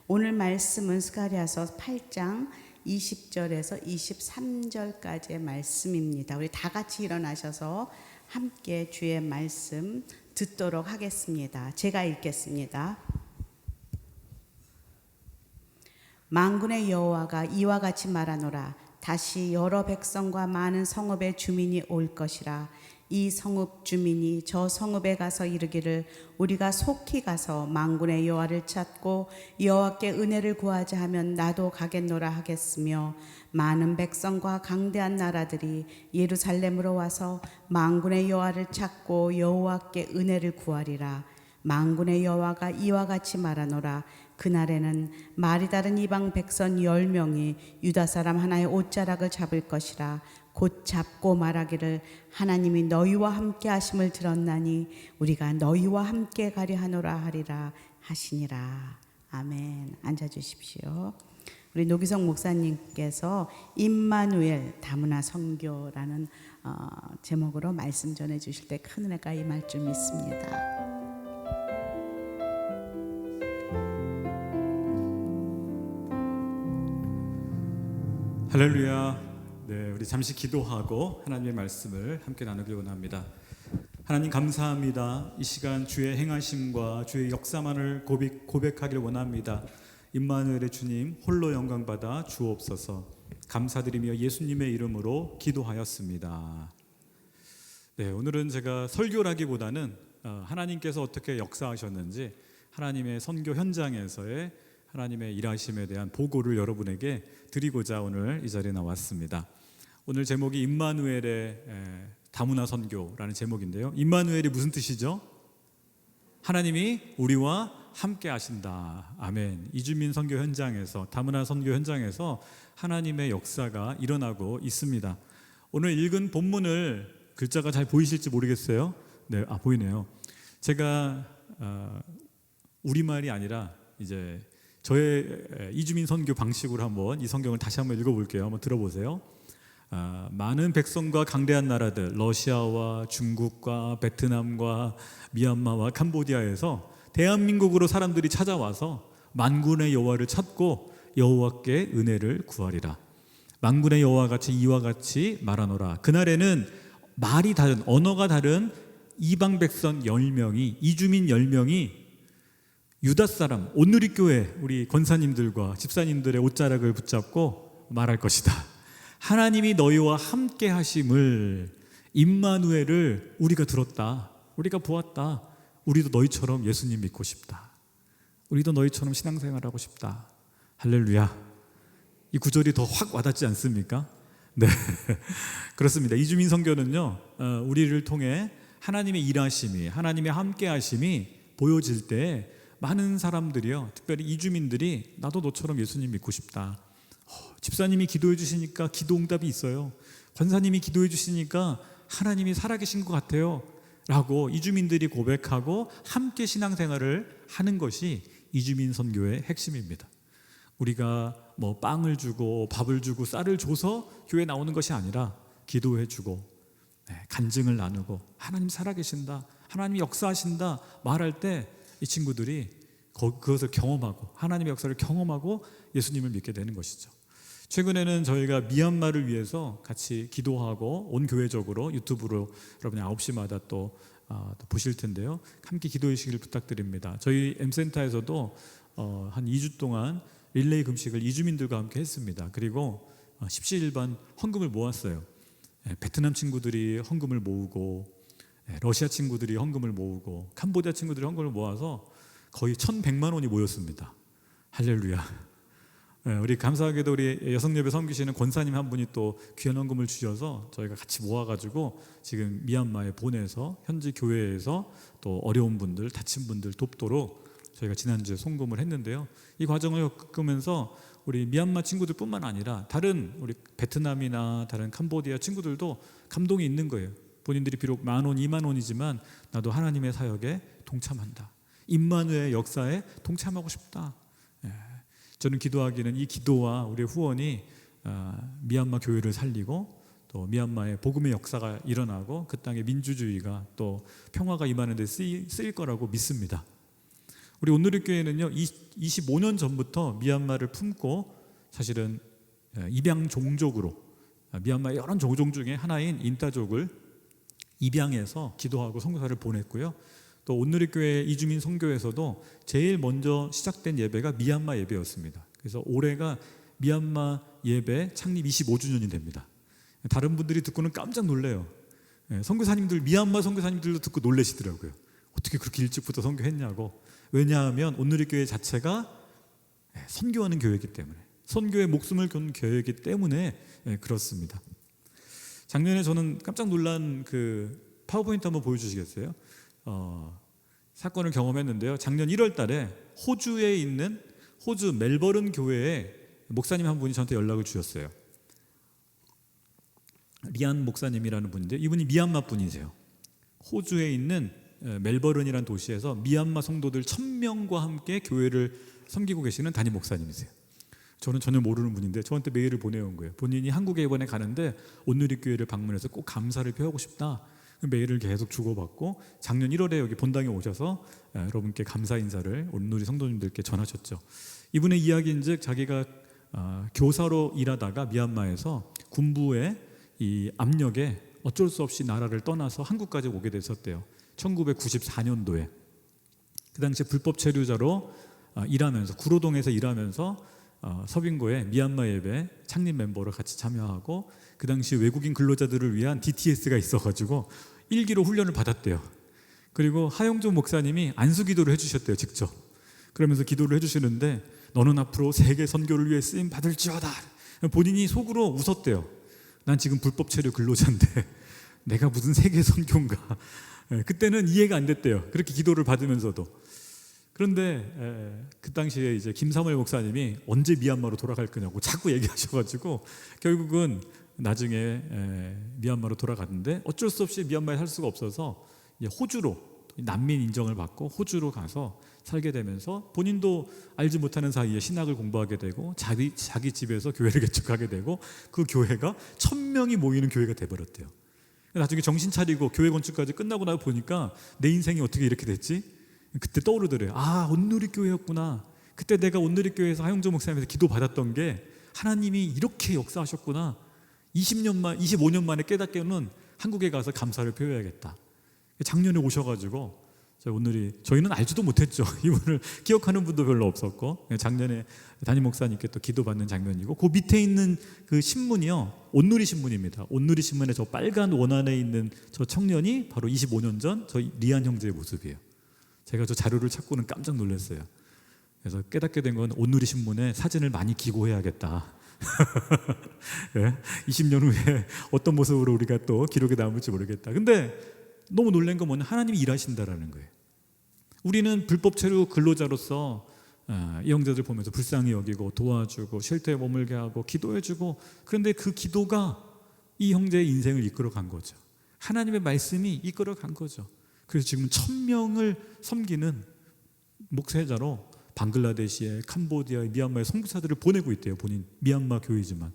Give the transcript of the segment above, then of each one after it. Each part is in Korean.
오늘 말씀은 스가랴서 8장 20절에서 23절까지의 말씀입니다. 우리 다 같이 일어나셔서 함께 주의 말씀 듣도록 하겠습니다. 제가 읽겠습니다. 만군의 여호와가 이와 같이 말하노라. 다시 여러 백성과 많은 성읍의 주민이 올 것이라. 이 성읍 주민이 저 성읍에 가서 이르기를 우리가 속히 가서 만군의 여호와를 찾고 여호와께 은혜를 구하자 하면 나도 가겠노라 하겠으며, 많은 백성과 강대한 나라들이 예루살렘으로 와서 만군의 여호와를 찾고 여호와께 은혜를 구하리라. 만군의 여호와가 이와 같이 말하노라. 그날에는 말이 다른 이방 백성 10명이 유다 사람 하나의 옷자락을 잡을 것이라. 곧 잡고 말하기를 하나님이 너희와 함께 하심을 들었나니 우리가 너희와 함께 가려 하노라 하리라 하시니라. 아멘. 앉아주십시오. 우리 노기성 목사님께서 임마누엘 다문화 선교라는 제목으로 말씀 전해주실 때 큰 은혜가 임할 줄 믿습니다. 할렐루야. 네, 우리 잠시 기도하고 하나님의 말씀을 함께 나누기 원합니다. 하나님 감사합니다. 이 시간 주의 행하심과 주의 역사만을 고백하길 원합니다. 임마누엘의 주님 홀로 영광 받아 주옵소서. 감사드리며 예수님의 이름으로 기도하였습니다. 네, 오늘은 제가 설교라기보다는 하나님께서 어떻게 역사하셨는지 하나님의 선교 현장에서의 하나님의 일하심에 대한 보고를 여러분에게 드리고자 오늘 이 자리에 나왔습니다. 오늘 제목이 임마누엘의 다문화 선교라는 제목인데요. 임마누엘이 무슨 뜻이죠? 하나님이 우리와 함께 하신다. 아멘. 이주민 선교 현장에서, 다문화 선교 현장에서 하나님의 역사가 일어나고 있습니다. 오늘 읽은 본문을 글자가 잘 보이실지 모르겠어요. 네, 보이네요. 제가 우리말이 아니라 이제 저의 이주민 선교 방식으로 한번 이 성경을 다시 한번 읽어볼게요. 한번 들어보세요. 많은 백성과 강대한 나라들, 러시아와 중국과 베트남과 미얀마와 캄보디아에서 대한민국으로 사람들이 찾아와서 만군의 여호와를 찾고 여호와께 은혜를 구하리라. 만군의 여호와 같이 이와 같이 말하노라. 그날에는 말이 다른, 언어가 다른 이방 백성 10명이, 이주민 10명이 유다 사람, 온누리교회 우리 권사님들과 집사님들의 옷자락을 붙잡고 말할 것이다. 하나님이 너희와 함께 하심을, 임마누엘을 우리가 들었다. 우리가 보았다. 우리도 너희처럼 예수님 믿고 싶다. 우리도 너희처럼 신앙생활하고 싶다. 할렐루야. 이 구절이 더 확 와닿지 않습니까? 네, 그렇습니다. 이주민 선교는요, 우리를 통해 하나님의 일하심이, 하나님의 함께 하심이 보여질 때 많은 사람들이요, 특별히 이주민들이 나도 너처럼 예수님 믿고 싶다. 집사님이 기도해 주시니까 기도 응답이 있어요. 권사님이 기도해 주시니까 하나님이 살아계신 것 같아요 라고 이주민들이 고백하고 함께 신앙생활을 하는 것이 이주민 선교의 핵심입니다. 우리가 뭐 빵을 주고 밥을 주고 쌀을 줘서 교회 나오는 것이 아니라 기도해 주고 간증을 나누고 하나님 살아계신다, 하나님이 역사하신다 말할 때 이 친구들이 그것을 경험하고 하나님의 역사를 경험하고 예수님을 믿게 되는 것이죠. 최근에는 저희가 미얀마를 위해서 같이 기도하고 온 교회적으로 유튜브로 여러분이 9시마다 또 보실 텐데요. 함께 기도해 주시길 부탁드립니다. 저희 M센터에서도 한 2주 동안 릴레이 금식을 이주민들과 함께 했습니다. 그리고 십시일반 헌금을 모았어요. 베트남 친구들이 헌금을 모으고, 러시아 친구들이 헌금을 모으고, 캄보디아 친구들이 헌금을 모아서 거의 1,100만 원이 모였습니다. 할렐루야. 우리 감사하게도 우리 여성예배 섬기시는 권사님 한 분이 또 귀한 헌금을 주셔서 저희가 같이 모아가지고 지금 미얀마에 보내서 현지 교회에서 또 어려운 분들, 다친 분들 돕도록 저희가 지난주에 송금을 했는데요. 이 과정을 겪으면서 우리 미얀마 친구들뿐만 아니라 다른 우리 베트남이나 다른 캄보디아 친구들도 감동이 있는 거예요. 본인들이 비록 10,000원, 20,000원이지만 나도 하나님의 사역에 동참한다. 임마누엘의 역사에 동참하고 싶다. 저는 기도하기는 이 기도와 우리의 후원이 미얀마 교회를 살리고 또 미얀마의 복음의 역사가 일어나고 그 땅에 민주주의가 또 평화가 임하는 데 쓰일 거라고 믿습니다. 우리 온누리교회는요 25년 전부터 미얀마를 품고 사실은 입양 종족으로 미얀마의 여러 종족 중에 하나인 인타족을 입양해서 기도하고 선교사를 보냈고요. 또 온누리교회 이주민 선교에서도 제일 먼저 시작된 예배가 미얀마 예배였습니다. 그래서 올해가 미얀마 예배 창립 25주년이 됩니다. 다른 분들이 듣고는 깜짝 놀래요. 선교사님들, 미얀마 선교사님들도 듣고 놀라시더라고요. 어떻게 그렇게 일찍부터 선교했냐고. 왜냐하면 온누리교회 자체가 선교하는 교회이기 때문에, 선교에 목숨을 건 교회이기 때문에 그렇습니다. 작년에 저는 깜짝 놀란 그 파워포인트 한번 보여주시겠어요? 사건을 경험했는데요. 작년 1월 달에 호주에 있는 호주 멜버른 교회에 목사님 한 분이 저한테 연락을 주셨어요. 리안 목사님이라는 분인데 이분이 미얀마 분이세요. 호주에 있는 멜버른이라는 도시에서 미얀마 성도들 1000명과 함께 교회를 섬기고 계시는 담임 목사님이세요. 저는 전혀 모르는 분인데 저한테 메일을 보내온 거예요. 본인이 한국에 이번에 가는데 온누리교회를 방문해서 꼭 감사를 표하고 싶다. 메일을 계속 주고받고 작년 1월에 여기 본당에 오셔서 여러분께 감사 인사를 온누리 성도님들께 전하셨죠. 이분의 이야기인즉 자기가 교사로 일하다가 미얀마에서 군부의 이 압력에 어쩔 수 없이 나라를 떠나서 한국까지 오게 됐었대요. 1994년도에 그 당시에 불법 체류자로 일하면서 구로동에서 일하면서 서빙고에 미얀마 예배 창립 멤버로 같이 참여하고 그 당시 외국인 근로자들을 위한 DTS가 있어가지고 1기로 훈련을 받았대요. 그리고 하영조 목사님이 안수기도를 해주셨대요. 직접. 그러면서 기도를 해주시는데 너는 앞으로 세계 선교를 위해 쓰임 받을지어다. 본인이 속으로 웃었대요. 난 지금 불법 체류 근로자인데 내가 무슨 세계 선교인가. 그때는 이해가 안 됐대요. 그렇게 기도를 받으면서도. 그런데 그 당시에 이제 김사무엘 목사님이 언제 미얀마로 돌아갈 거냐고 자꾸 얘기하셔가지고 결국은 나중에 미얀마로 돌아갔는데 어쩔 수 없이 미얀마에 살 수가 없어서 호주로 난민 인정을 받고 호주로 가서 살게 되면서 본인도 알지 못하는 사이에 신학을 공부하게 되고 자기 집에서 교회를 개척하게 되고 그 교회가 1000명이 모이는 교회가 돼버렸대요. 나중에 정신 차리고 교회 건축까지 끝나고 나서 보니까 내 인생이 어떻게 이렇게 됐지? 그때 떠오르더래요. 아, 온누리교회였구나. 그때 내가 온누리교회에서 하영조 목사님에서 기도 받았던 게 하나님이 이렇게 역사하셨구나. 25년 만에 깨닫게는 한국에 가서 감사를 표해야겠다. 작년에 오셔가지고 저희는 알지도 못했죠. 이분을 기억하는 분도 별로 없었고 작년에 담임 목사님께 또 기도받는 장면이고 그 밑에 있는 그 신문이요 온누리 신문입니다. 온누리 신문에 저 빨간 원안에 있는 저 청년이 바로 25년 전 저희 리안 형제의 모습이에요. 제가 저 자료를 찾고는 깜짝 놀랐어요. 그래서 깨닫게 된 건 온누리 신문에 사진을 많이 기고해야겠다. 네? 20년 후에 어떤 모습으로 우리가 또 기록에 남을지 모르겠다. 근데 너무 놀란 건 뭐냐? 하나님이 일하신다라는 거예요. 우리는 불법 체류 근로자로서 이 형제들 보면서 불쌍히 여기고 도와주고 쉘터에 머물게 하고 기도해주고 그런데 그 기도가 이 형제의 인생을 이끌어 간 거죠. 하나님의 말씀이 이끌어 간 거죠. 그래서 지금 1000명을 섬기는 목회자로 방글라데시에 캄보디아에 미얀마에 선교사들을 보내고 있대요. 본인 미얀마 교회지만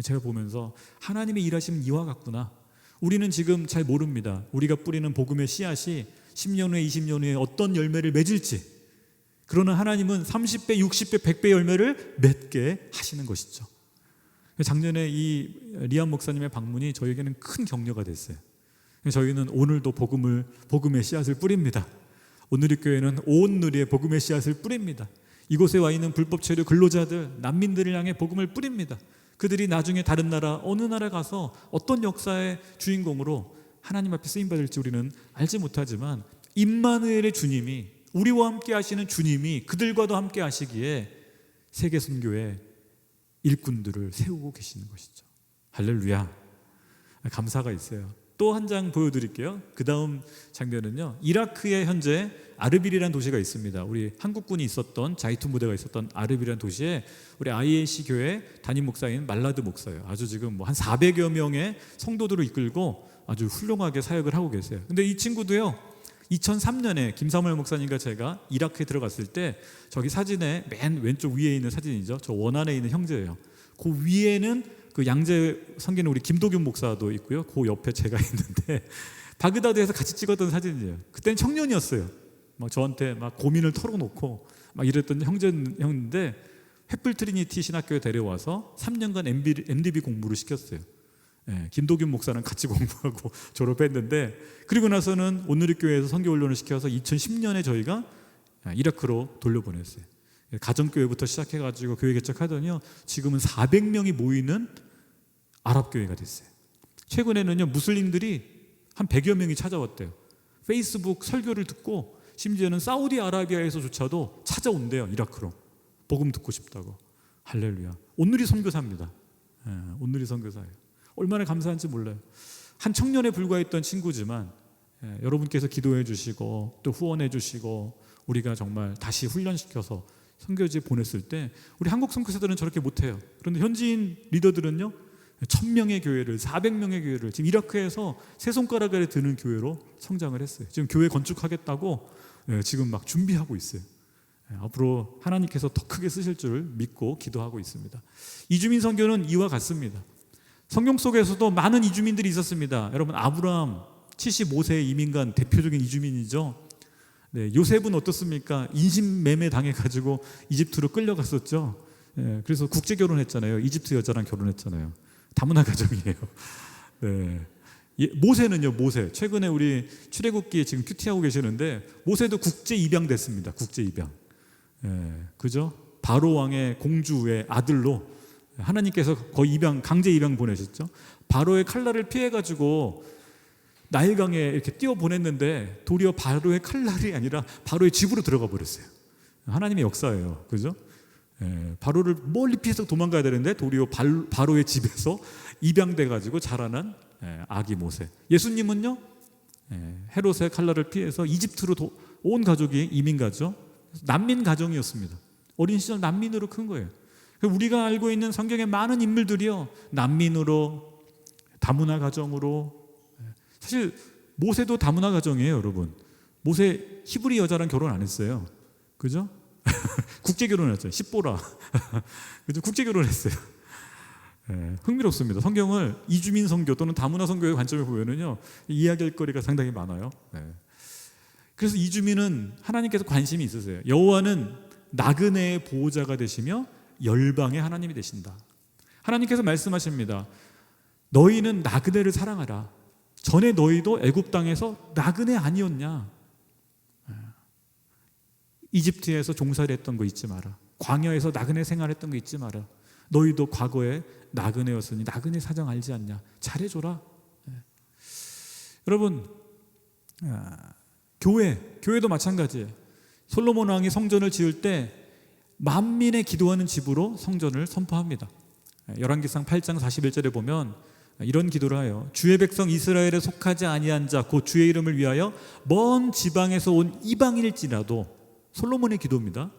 제가 보면서 하나님의 일하심은 이와 같구나. 우리는 지금 잘 모릅니다. 우리가 뿌리는 복음의 씨앗이 10년 후에 20년 후에 어떤 열매를 맺을지. 그러나 하나님은 30배, 60배, 100배 열매를 맺게 하시는 것이죠. 작년에 이 리안 목사님의 방문이 저에게는 큰 격려가 됐어요. 저희는 오늘도 복음의 씨앗을 뿌립니다. 온누리교회는 온 누리에 복음의 씨앗을 뿌립니다. 이곳에 와 있는 불법 체류 근로자들, 난민들을 향해 복음을 뿌립니다. 그들이 나중에 다른 나라, 어느 나라 가서 어떤 역사의 주인공으로 하나님 앞에 쓰임받을지 우리는 알지 못하지만 임마누엘의 주님이, 우리와 함께 하시는 주님이 그들과도 함께 하시기에 세계 선교의 일꾼들을 세우고 계시는 것이죠. 할렐루야. 감사가 있어요. 또 한 장 보여드릴게요. 그 다음 장면은요, 이라크에 현재 아르빌이라는 도시가 있습니다. 우리 한국군이 있었던 자이툰 부대가 있었던 아르빌이라는 도시에 우리 IAC 교회 담임 목사인 말라드 목사예요. 아주 지금 한 400여 명의 성도들을 이끌고 아주 훌륭하게 사역을 하고 계세요. 근데 이 친구도요, 2003년에 김사무엘 목사님과 제가 이라크에 들어갔을 때 저기 사진에 맨 왼쪽 위에 있는 사진이죠. 저 원안에 있는 형제예요. 그 위에는 그 양재 섬기는 우리 김도균 목사도 있고요. 그 옆에 제가 있는데 바그다드에서 같이 찍었던 사진이에요. 그때는 청년이었어요. 막 저한테 막 고민을 털어놓고 막 이랬던 형인데 횃불 트리니티 신학교에 데려와서 3년간 MDB 공부를 시켰어요. 예, 김도균 목사랑 같이 공부하고 졸업했는데, 그리고 나서는 온누리교회에서 선교훈련을 시켜서 2010년에 저희가 이라크로 돌려보냈어요. 가정교회부터 시작해가지고 교회 개척하더니요, 지금은 400명이 모이는 아랍교회가 됐어요. 최근에는요, 무슬림들이 한 100여 명이 찾아왔대요. 페이스북 설교를 듣고 심지어는 사우디아라비아에서조차도 찾아온대요. 이라크로 복음 듣고 싶다고. 할렐루야. 온누리 선교사입니다. 예, 온누리 선교사예요. 얼마나 감사한지 몰라요. 한 청년에 불과했던 친구지만 여러분께서 기도해 주시고 또 후원해 주시고 우리가 정말 다시 훈련시켜서 선교지에 보냈을 때 우리 한국 선교사들은 저렇게 못해요. 그런데 현지인 리더들은요, 1000명의 교회를, 400명의 교회를 지금 이라크에서 세 손가락 아래 드는 교회로 성장을 했어요. 지금 교회 건축하겠다고 지금 막 준비하고 있어요. 앞으로 하나님께서 더 크게 쓰실 줄 믿고 기도하고 있습니다. 이주민 선교는 이와 같습니다. 성경 속에서도 많은 이주민들이 있었습니다. 여러분, 아브라함 75세 이민간 대표적인 이주민이죠. 네, 요셉은 어떻습니까? 인신매매 당해가지고 이집트로 끌려갔었죠. 그래서 국제 결혼했잖아요. 이집트 여자랑 결혼했잖아요. 다문화 가정이에요. 네. 모세는요, 모세. 최근에 우리 출애굽기에 지금 큐티하고 계시는데 모세도 국제 입양됐습니다. 국제 입양. 그죠? 바로 왕의 공주의 아들로 하나님께서 거의 입양, 강제 입양 보내셨죠. 바로의 칼날을 피해가지고 나일강에 이렇게 띄워 보냈는데 도리어 바로의 칼날이 아니라 바로의 집으로 들어가 버렸어요. 하나님의 역사예요. 그죠? 바로를 멀리 피해서 도망가야 되는데 도리어 바로의 집에서 입양돼가지고 자라난 아기 모세. 예수님은요, 헤롯의 칼날을 피해서 이집트로 온 가족이 이민 가죠. 난민 가정이었습니다. 어린 시절 난민으로 큰 거예요. 우리가 알고 있는 성경의 많은 인물들이요, 난민으로, 다문화 가정으로. 사실 모세도 다문화 가정이에요, 여러분. 모세 히브리 여자랑 결혼 안 했어요. 그죠? 국제 결혼했죠. 십보라. 그죠? 국제 결혼했어요. 흥미롭습니다. 성경을 이주민 선교 또는 다문화 선교의 관점에 보면은요, 이야기할 거리가 상당히 많아요. 그래서 이주민은 하나님께서 관심이 있으세요. 여호와는 나그네의 보호자가 되시며 열방의 하나님이 되신다. 하나님께서 말씀하십니다. 너희는 나그네를 사랑하라. 전에 너희도 애굽 땅에서 나그네 아니었냐? 이집트에서 종살이 했던 거 잊지 마라. 광야에서 나그네 생활했던 거 잊지 마라. 너희도 과거에 나그네였으니 나그네 사정 알지 않냐? 잘해줘라. 여러분, 교회도 마찬가지예요. 솔로몬 왕이 성전을 지을 때 만민의 기도하는 집으로 성전을 선포합니다. 열왕기상 8장 41절에 보면 이런 기도를 해요. 주의 백성 이스라엘에 속하지 아니한 자 곧 주의 이름을 위하여 먼 지방에서 온 이방일지라도, 솔로몬의 기도입니다.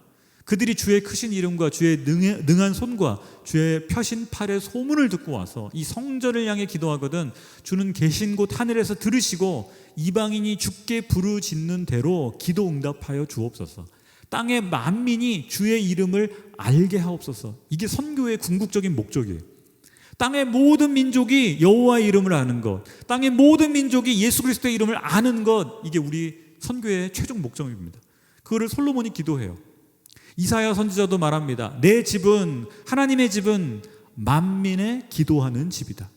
그들이 주의 크신 이름과 주의 능한 손과 주의 펴신 팔의 소문을 듣고 와서 이 성전을 향해 기도하거든 주는 계신 곳 하늘에서 들으시고 이방인이 주께 부르짖는 대로 기도 응답하여 주옵소서. 땅의 만민이 주의 이름을 알게 하옵소서. 이게 선교의 궁극적인 목적이에요. 땅의 모든 민족이 여호와의 이름을 아는 것, 땅의 모든 민족이 예수 그리스도의 이름을 아는 것, 이게 우리 선교의 최종 목적입니다. 그거를 솔로몬이 기도해요. 이사야 선지자도 말합니다. 내 집은, 하나님의 집은 만민의 기도하는 집이다.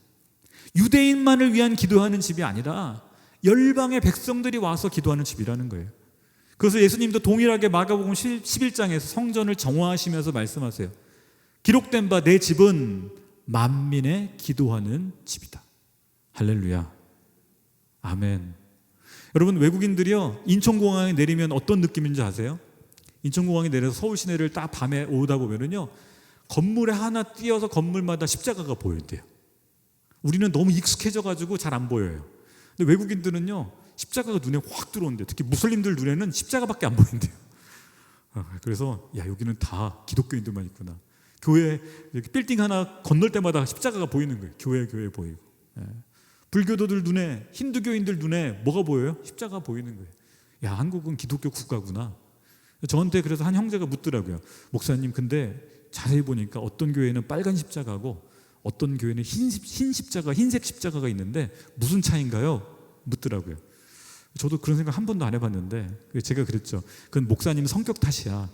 유대인만을 위한 기도하는 집이 아니라 열방의 백성들이 와서 기도하는 집이라는 거예요. 그래서 예수님도 동일하게 마가복음 11장에서 성전을 정화하시면서 말씀하세요. 기록된 바 내 집은 만민의 기도하는 집이다. 할렐루야. 아멘. 여러분, 외국인들이요, 인천공항에 내리면 어떤 느낌인지 아세요? 인천공항에 내려서 서울 시내를 딱 밤에 오다 보면은요, 건물에 하나 띄어서 건물마다 십자가가 보인대요. 우리는 너무 익숙해져가지고 잘 안 보여요. 근데 외국인들은요, 십자가가 눈에 확 들어온대요. 특히 무슬림들 눈에는 십자가밖에 안 보인대요. 그래서 야, 여기는 다 기독교인들만 있구나. 교회 빌딩 하나 건널 때마다 십자가가 보이는 거예요. 교회 보이고. 불교도들 눈에, 힌두교인들 눈에 뭐가 보여요? 십자가 보이는 거예요. 야, 한국은 기독교 국가구나. 저한테 그래서 한 형제가 묻더라고요. 목사님, 근데 자세히 보니까 어떤 교회는 빨간 십자가고 어떤 교회는 흰 십자가, 흰색 십자가가 있는데 무슨 차이인가요? 묻더라고요. 저도 그런 생각 한 번도 안 해봤는데 제가 그랬죠. 그건 목사님 성격 탓이야.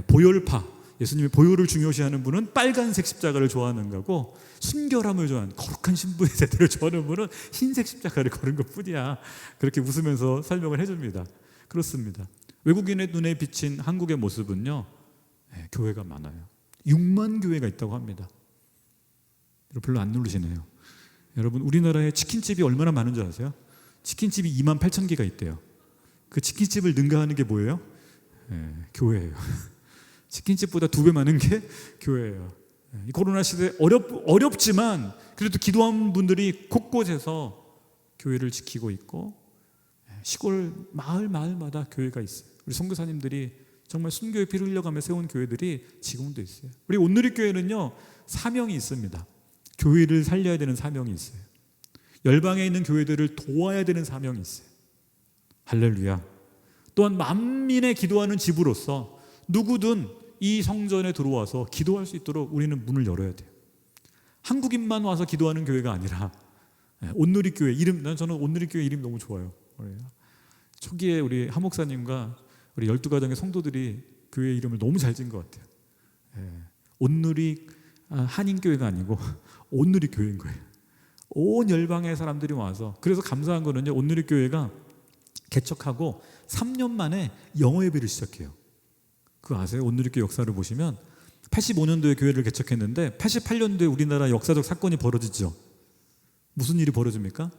보혈파, 예수님이 보혈을 중요시하는 분은 빨간색 십자가를 좋아하는 거고, 순결함을 좋아하는 거룩한 신부의 제대를 좋아하는 분은 흰색 십자가를 걸은 것뿐이야. 그렇게 웃으면서 설명을 해줍니다. 그렇습니다. 외국인의 눈에 비친 한국의 모습은요, 교회가 많아요. 6만 교회가 있다고 합니다. 별로 안 누르시네요. 여러분, 우리나라에 치킨집이 얼마나 많은 줄 아세요? 치킨집이 2만 8천 개가 있대요. 그 치킨집을 능가하는 게 뭐예요? 교회예요. 치킨집보다 2배 많은 게 교회예요. 이 코로나 시대에 어렵지만 그래도 기도한 분들이 곳곳에서 교회를 지키고 있고, 시골 마을마다 교회가 있어요. 우리 선교사님들이 정말 순교의 피를 흘려가며 세운 교회들이 지금도 있어요. 우리 온누리교회는요, 사명이 있습니다. 교회를 살려야 되는 사명이 있어요. 열방에 있는 교회들을 도와야 되는 사명이 있어요. 할렐루야. 또한 만민의 기도하는 집으로서 누구든 이 성전에 들어와서 기도할 수 있도록 우리는 문을 열어야 돼요. 한국인만 와서 기도하는 교회가 아니라, 온누리교회 이름, 저는 온누리교회 이름 너무 좋아요. 초기에 우리 하 목사님과 우리 12가정의 성도들이 교회 이름을 너무 잘 지은 것 같아요. 온누리 한인교회가 아니고 온누리교회인 거예요. 온 열방의 사람들이 와서, 그래서 감사한 거는요, 온누리교회가 개척하고 3년 만에 영어 예배를 시작해요. 그거 아세요? 온누리교회 역사를 보시면 85년도에 교회를 개척했는데 88년도에 우리나라 역사적 사건이 벌어지죠. 무슨 일이 벌어집니까?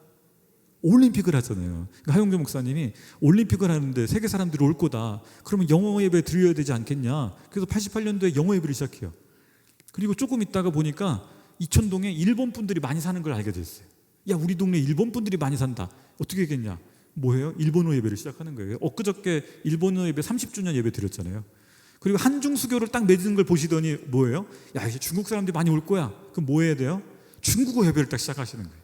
올림픽을 하잖아요. 그러니까 하용조 목사님이 올림픽을 하는데 세계 사람들이 올 거다. 그러면 영어 예배 드려야 되지 않겠냐. 그래서 88년도에 영어 예배를 시작해요. 그리고 조금 있다가 보니까 이천동에 일본 분들이 많이 사는 걸 알게 됐어요. 야, 우리 동네 일본 분들이 많이 산다. 어떻게 하겠냐. 뭐예요? 일본어 예배를 시작하는 거예요. 엊그저께 일본어 예배 30주년 예배 드렸잖아요. 그리고 한중 수교를 딱 맺은 걸 보시더니 뭐예요? 야, 이제 중국 사람들이 많이 올 거야. 그럼 뭐 해야 돼요? 중국어 예배를 딱 시작하시는 거예요.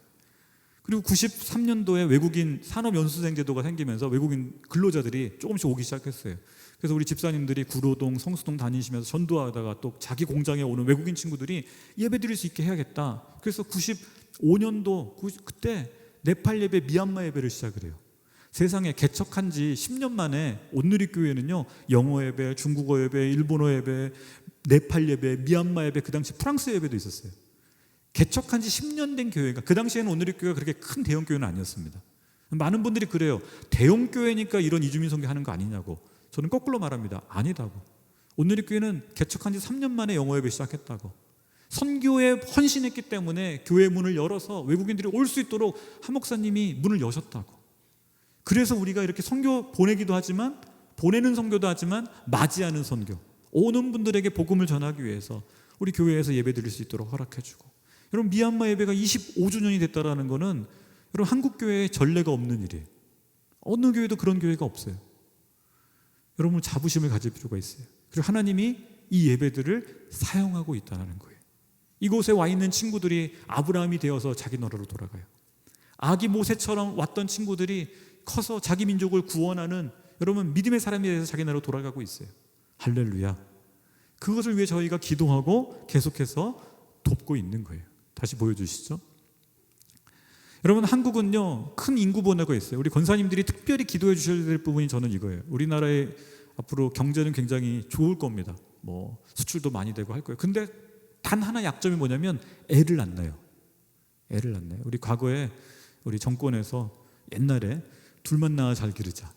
그리고 93년도에 외국인 산업연수생 제도가 생기면서 외국인 근로자들이 조금씩 오기 시작했어요. 그래서 우리 집사님들이 구로동, 성수동 다니시면서 전도하다가 또 자기 공장에 오는 외국인 친구들이 예배 드릴 수 있게 해야겠다. 그래서 95년도 그때 네팔 예배, 미얀마 예배를 시작을 해요. 세상에 개척한 지 10년 만에 온누리교회는요, 영어 예배, 중국어 예배, 일본어 예배, 네팔 예배, 미얀마 예배, 그 당시 프랑스 예배도 있었어요. 개척한 지 10년 된 교회가, 그 당시에는 온누리교회가 그렇게 큰 대형 교회는 아니었습니다. 많은 분들이 그래요. 대형 교회니까 이런 이주민 선교하는 거 아니냐고. 저는 거꾸로 말합니다. 아니다고. 온누리교회는 개척한 지 3년 만에 영어 예배 시작했다고. 선교에 헌신했기 때문에 교회 문을 열어서 외국인들이 올 수 있도록 하 목사님이 문을 여셨다고. 그래서 우리가 이렇게 선교 보내기도 하지만, 보내는 선교도 하지만 맞이하는 선교, 오는 분들에게 복음을 전하기 위해서 우리 교회에서 예배 드릴 수 있도록 허락해주고. 여러분, 미얀마 예배가 25주년이 됐다라는 것은 여러분 한국 교회에 전례가 없는 일이에요. 어느 교회도 그런 교회가 없어요. 여러분, 자부심을 가질 필요가 있어요. 그리고 하나님이 이 예배들을 사용하고 있다는 거예요. 이곳에 와 있는 친구들이 아브라함이 되어서 자기 나라로 돌아가요. 아기 모세처럼 왔던 친구들이 커서 자기 민족을 구원하는, 여러분, 믿음의 사람이 돼서 자기 나라로 돌아가고 있어요. 할렐루야. 그것을 위해 저희가 기도하고 계속해서 돕고 있는 거예요. 다시 보여주시죠. 여러분, 한국은요, 큰 인구 번화가 있어요. 우리 권사님들이 특별히 기도해 주셔야 될 부분이 저는 이거예요. 우리나라의 앞으로 경제는 굉장히 좋을 겁니다. 뭐 수출도 많이 되고 할 거예요. 근데 단 하나 약점이 뭐냐면 애를 낳나요. 애를 낳나요. 우리 과거에 우리 정권에서 옛날에 둘만 낳아 잘 기르자,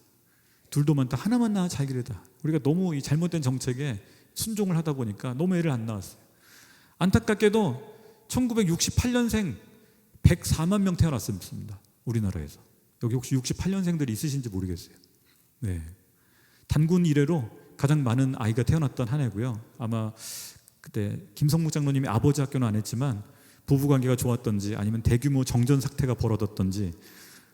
둘도 많다 하나만 낳아 잘 기르자, 우리가 너무 이 잘못된 정책에 순종을 하다 보니까 너무 애를 안 낳았어요. 안타깝게도 1968년생 104만 명 태어났습니다. 우리나라에서. 여기 혹시 68년생들이 있으신지 모르겠어요. 네. 단군 이래로 가장 많은 아이가 태어났던 한 해고요. 아마 그때 김성묵 장로님이 아버지 학교는 안 했지만 부부관계가 좋았던지 아니면 대규모 정전 사태가 벌어졌던지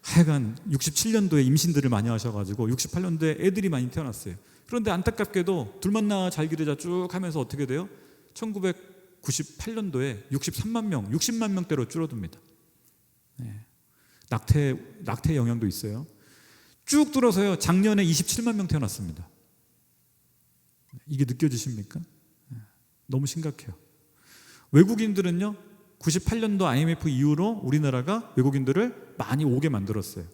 하여간 67년도에 임신들을 많이 하셔가지고 68년도에 애들이 많이 태어났어요. 그런데 안타깝게도 둘만 낳아 잘 기르자 쭉 하면서 어떻게 돼요? 1998년도에 63만 명, 60만 명대로 줄어듭니다. 네. 낙태 영향도 있어요. 쭉 들어서요, 작년에 27만 명 태어났습니다. 이게 느껴지십니까? 너무 심각해요. 외국인들은요, 98년도 IMF 이후로 우리나라가 외국인들을 많이 오게 만들었어요.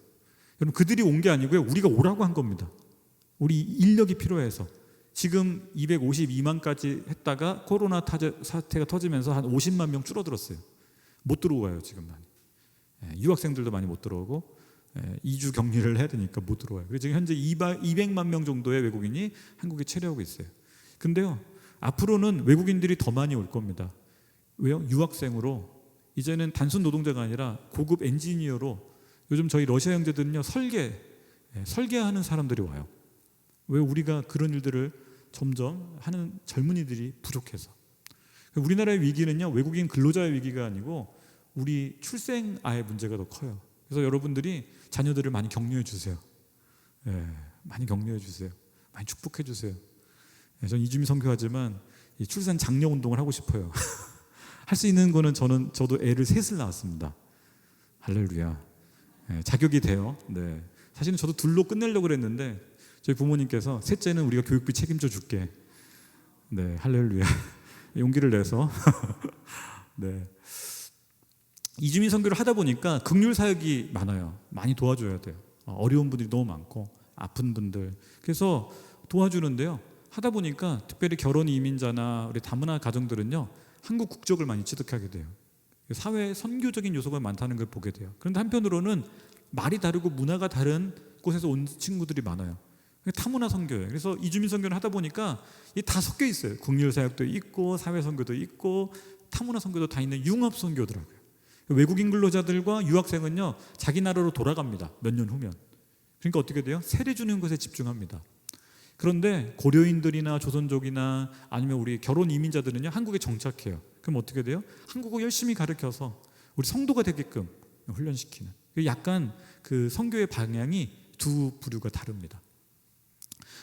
여러분 그들이 온 게 아니고요. 우리가 오라고 한 겁니다. 우리 인력이 필요해서. 지금 252만까지 했다가 코로나 사태가 터지면서 한 50만 명 줄어들었어요. 못 들어와요 지금 많이. 유학생들도 많이 못 들어오고 2주 격리를 해야 되니까 못 들어와요. 그래서 지금 현재 200만 명 정도의 외국인이 한국에 체류하고 있어요. 근데요 앞으로는 외국인들이 더 많이 올 겁니다. 왜요? 유학생으로 이제는 단순 노동자가 아니라 고급 엔지니어로 요즘 저희 러시아 형제들은요 설계하는 사람들이 와요. 왜? 우리가 그런 일들을 점점 하는 젊은이들이 부족해서. 우리나라의 위기는요 외국인 근로자의 위기가 아니고 우리 출생아의 문제가 더 커요. 그래서 여러분들이 자녀들을 많이 격려해 주세요. 많이 격려해 주세요. 많이 축복해 주세요. 저는 이주민 선교하지만 이 출산 장려 운동을 하고 싶어요. 할 수 있는 거는 저도 애를 셋을 낳았습니다. 할렐루야. 자격이 돼요. 네. 사실은 저도 둘로 끝내려고 그랬는데 저희 부모님께서 셋째는 우리가 교육비 책임져 줄게. 네, 할렐루야. 용기를 내서 네. 이주민 선교를 하다 보니까 긍휼 사역이 많아요. 많이 도와줘야 돼요. 어려운 분들이 너무 많고 아픈 분들. 그래서 도와주는데요. 하다 보니까 특별히 결혼 이민자나 우리 다문화 가정들은요. 한국 국적을 많이 취득하게 돼요. 사회에 선교적인 요소가 많다는 걸 보게 돼요. 그런데 한편으로는 말이 다르고 문화가 다른 곳에서 온 친구들이 많아요. 타문화 선교예요. 그래서 이주민 선교를 하다 보니까 다 섞여 있어요. 긍휼 사역도 있고 사회 선교도 있고 타문화 선교도 다 있는 융합 선교더라고요. 외국인 근로자들과 유학생은요 자기 나라로 돌아갑니다. 몇 년 후면. 그러니까 어떻게 돼요? 세례 주는 것에 집중합니다. 그런데 고려인들이나 조선족이나 아니면 우리 결혼 이민자들은요 한국에 정착해요. 그럼 어떻게 돼요? 한국어 열심히 가르쳐서 우리 성도가 되게끔 훈련시키는. 약간 그 선교의 방향이 두 부류가 다릅니다.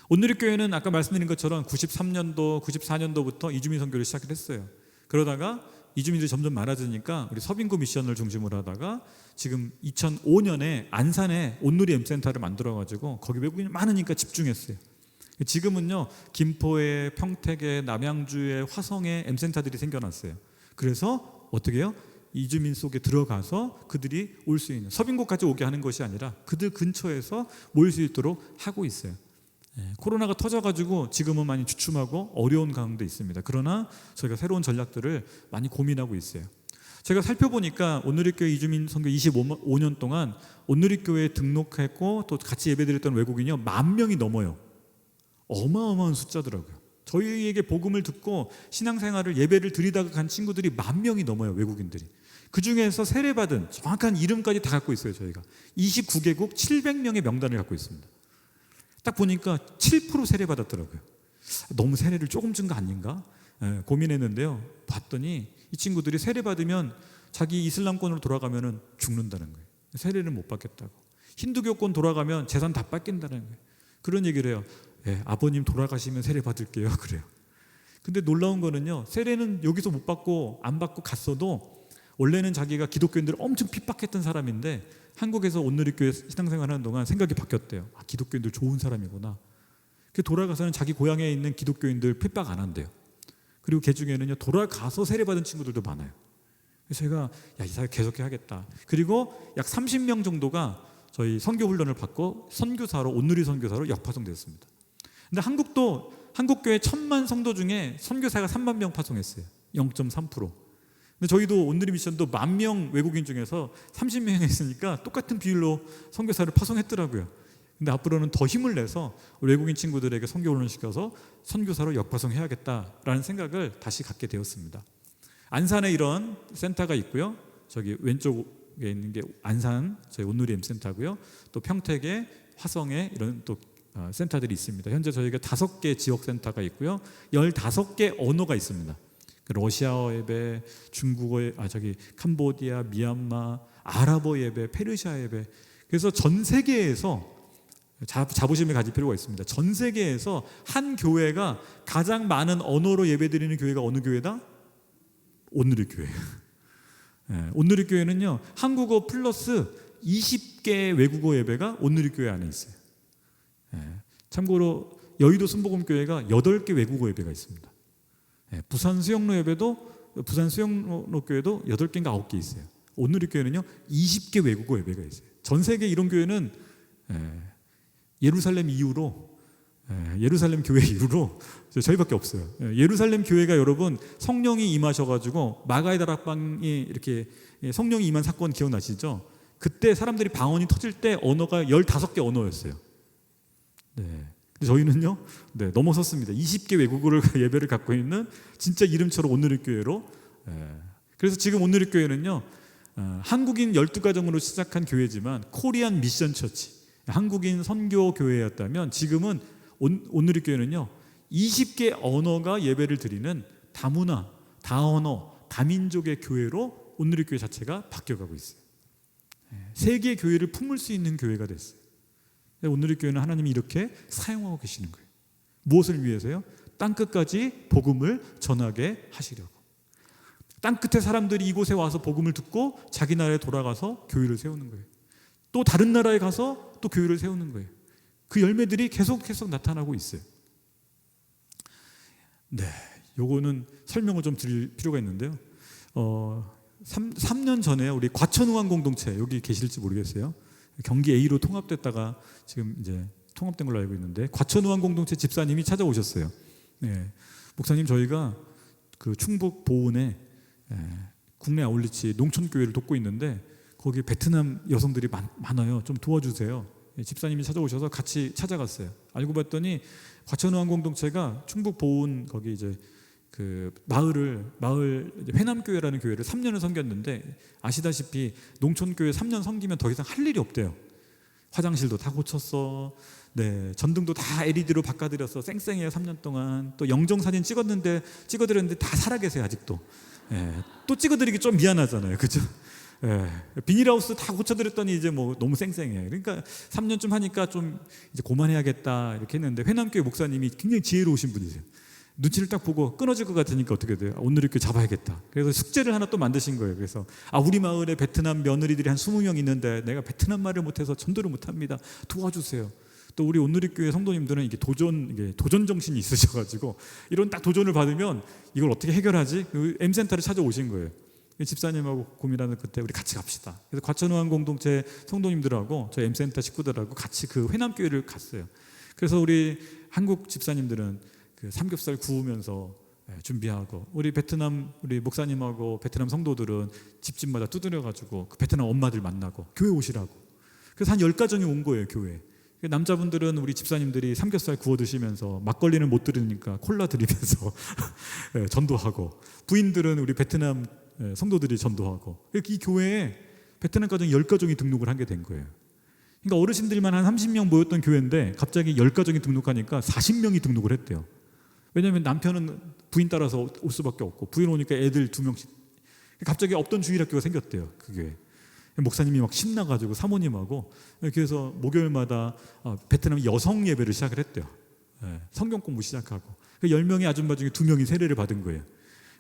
오늘의 교회는 아까 말씀드린 것처럼 93년도, 94년도부터 이주민 선교를 시작을 했어요. 그러다가 이주민들이 점점 많아지니까 우리 서빙구 미션을 중심으로 하다가 지금 2005년에 안산에 온누리 M센터를 만들어가지고 거기 외국인이 많으니까 집중했어요. 지금은요 김포에, 평택에, 남양주에, 화성에 M센터들이 생겨났어요. 그래서 어떻게 해요? 이주민 속에 들어가서 그들이 올 수 있는, 서빙고까지 오게 하는 것이 아니라 그들 근처에서 모일 수 있도록 하고 있어요. 코로나가 터져가지고 지금은 많이 주춤하고 어려운 가운데 있습니다. 그러나 저희가 새로운 전략들을 많이 고민하고 있어요. 제가 살펴보니까 온누리교회 이주민 선교 25년 동안 온누리교회에 등록했고 또 같이 예배드렸던 외국인이요 10,000명이 넘어요. 어마어마한 숫자더라고요. 저희에게 복음을 듣고 신앙생활을 예배를 드리다가 간 친구들이 10,000명이 넘어요. 외국인들이. 그 중에서 세례받은 정확한 이름까지 다 갖고 있어요. 저희가 29개국 700명의 명단을 갖고 있습니다. 딱 보니까 7% 세례받았더라고요. 너무 세례를 조금 준 거 아닌가? 고민했는데요. 봤더니 이 친구들이 세례받으면 자기 이슬람권으로 돌아가면 죽는다는 거예요. 세례를 못 받겠다고. 힌두교권 돌아가면 재산 다 뺏긴다는 거예요. 그런 얘기를 해요. 아버님 돌아가시면 세례 받을게요. 그래요. 근데 놀라운 거는요. 세례는 여기서 못 받고 안 받고 갔어도 원래는 자기가 기독교인들을 엄청 핍박했던 사람인데 한국에서 온누리교회 신앙생활하는 동안 생각이 바뀌었대요. 기독교인들 좋은 사람이구나. 돌아가서는 자기 고향에 있는 기독교인들 핍박 안 한대요. 그리고 그 중에는요 돌아가서 세례받은 친구들도 많아요. 그래서 제가 이 사회 계속해야겠다. 그리고 약 30명 정도가 저희 선교 훈련을 받고 선교사로, 온누리 선교사로 역파송됐습니다. 근데 한국도 한국교회 1,000만 성도 중에 선교사가 3만 명 파송했어요. 0.3%. 근데 저희도 온누리 미션도 10,000명 외국인 중에서 30명 했으니까 똑같은 비율로 선교사를 파송했더라고요. 근데 앞으로는 더 힘을 내서 외국인 친구들에게 선교 훈련시켜서 선교사로 역파송해야겠다라는 생각을 다시 갖게 되었습니다. 안산에 이런 센터가 있고요. 저기 왼쪽에 있는 게 안산 저희 온누리 M센터고요. 또 평택에, 화성에 이런 또 센터들이 있습니다. 현재 저희가 5개 지역 센터가 있고요. 15개 언어가 있습니다. 러시아어 예배, 중국어, 캄보디아, 미얀마, 아랍어 예배, 페르시아 예배. 그래서 전 세계에서 자부심을 가질 필요가 있습니다. 전 세계에서 한 교회가 가장 많은 언어로 예배드리는 교회가 어느 교회다? 온누리 교회예요. 온누리 교회는요 한국어 플러스 20개 외국어 예배가 온누리 교회 안에 있어요. 참고로 여의도 순복음교회가 8개 외국어 예배가 있습니다. 부산 수영로 예배도, 부산 수영로 교회도 8개인가 9개 있어요. 온누리 교회는요 20개 외국어 예배가 있어요. 전 세계 이런 교회는 예루살렘 이후로 예루살렘 교회 이후로 저희밖에 없어요. 예루살렘 교회가 여러분 성령이 임하셔가지고 마가의 다락방이 이렇게 성령이 임한 사건 기억나시죠? 그때 사람들이 방언이 터질 때 언어가 15개 언어였어요. 근데 저희는요, 넘어섰습니다. 20개 외국어를 예배를 갖고 있는 진짜 이름처럼 온누리교회로. 그래서 지금 온누리교회는요, 한국인 12가정으로 시작한 교회지만 코리안 미션 처치, 한국인 선교 교회였다면 지금은 온누리교회는요 20개 언어가 예배를 드리는 다문화, 다언어, 다민족의 교회로 온누리교회 자체가 바뀌어가고 있어요. 세계 교회를 품을 수 있는 교회가 됐어요. 온누리교회는 하나님이 이렇게 사용하고 계시는 거예요. 무엇을 위해서요? 땅끝까지 복음을 전하게 하시려고. 땅끝의 사람들이 이곳에 와서 복음을 듣고 자기 나라에 돌아가서 교회를 세우는 거예요. 또 다른 나라에 가서 또 교회를 세우는 거예요. 그 열매들이 계속 나타나고 있어요. 요거는 설명을 좀 드릴 필요가 있는데요. 3년 전에 우리 과천의원 공동체 여기 계실지 모르겠어요. 경기 A로 통합됐다가 지금 이제 통합된 걸로 알고 있는데 과천의원 공동체 집사님이 찾아오셨어요. 목사님, 저희가 그 충북 보은에 국내 아울리치 농촌교회를 돕고 있는데 거기 베트남 여성들이 많아요. 좀 도와주세요. 집사님이 찾아오셔서 같이 찾아갔어요. 알고 봤더니 과천의원 공동체가 충북 보은 거기 이제 그 마을 회남교회라는 교회를 3년을 섬겼는데 아시다시피 농촌교회 3년 섬기면 더 이상 할 일이 없대요. 화장실도 다 고쳤어. 전등도 다 LED로 바꿔드렸어. 쌩쌩해요. 3년 동안. 또 영정사진 찍어드렸는데 다 살아계세요. 아직도. 또 찍어드리기 좀 미안하잖아요. 그죠? 비닐하우스 다 고쳐드렸더니 이제 뭐 너무 쌩쌩해. 그러니까 3년쯤 하니까 좀 이제 그만해야겠다 이렇게 했는데 회남교회 목사님이 굉장히 지혜로우신 분이세요. 눈치를 딱 보고 끊어질 것 같으니까 어떻게 돼요? 온누리교회 잡아야겠다. 그래서 숙제를 하나 또 만드신 거예요. 그래서 우리 마을에 베트남 며느리들이 한 20명 있는데 내가 베트남 말을 못해서 전도를 못합니다. 도와주세요. 또 우리 온누리교회 성도님들은 이게 도전 정신이 있으셔가지고 이런 딱 도전을 받으면 이걸 어떻게 해결하지? 그 M센터를 찾아오신 거예요. 집사님하고 고민하는 끝에 우리 같이 갑시다. 그래서 과천의원 공동체 성도님들하고 저희 M센터 식구들하고 같이 그 회남교회를 갔어요. 그래서 우리 한국 집사님들은 그 삼겹살 구우면서 준비하고 우리 베트남 우리 목사님하고 베트남 성도들은 집집마다 두드려가지고 그 베트남 엄마들 만나고 교회 오시라고. 그래서 한 10가정이 온 거예요, 교회. 남자분들은 우리 집사님들이 삼겹살 구워 드시면서 막걸리는 못 들으니까 콜라 드리면서 전도하고, 부인들은 우리 베트남 성도들이 전도하고, 이 교회에 베트남 가정이 10가정이 등록을 하게 된 거예요. 그러니까 어르신들만 한 30명 모였던 교회인데 갑자기 10가정이 등록하니까 40명이 등록을 했대요. 왜냐하면 남편은 부인 따라서 올 수밖에 없고 부인 오니까 애들 2명씩. 갑자기 없던 주일학교가 생겼대요, 그 교회. 목사님이 막 신나가지고 사모님하고 그래서 목요일마다 베트남 여성 예배를 시작을 했대요. 성경 공부 시작하고 10명의 아줌마 중에 2명이 세례를 받은 거예요.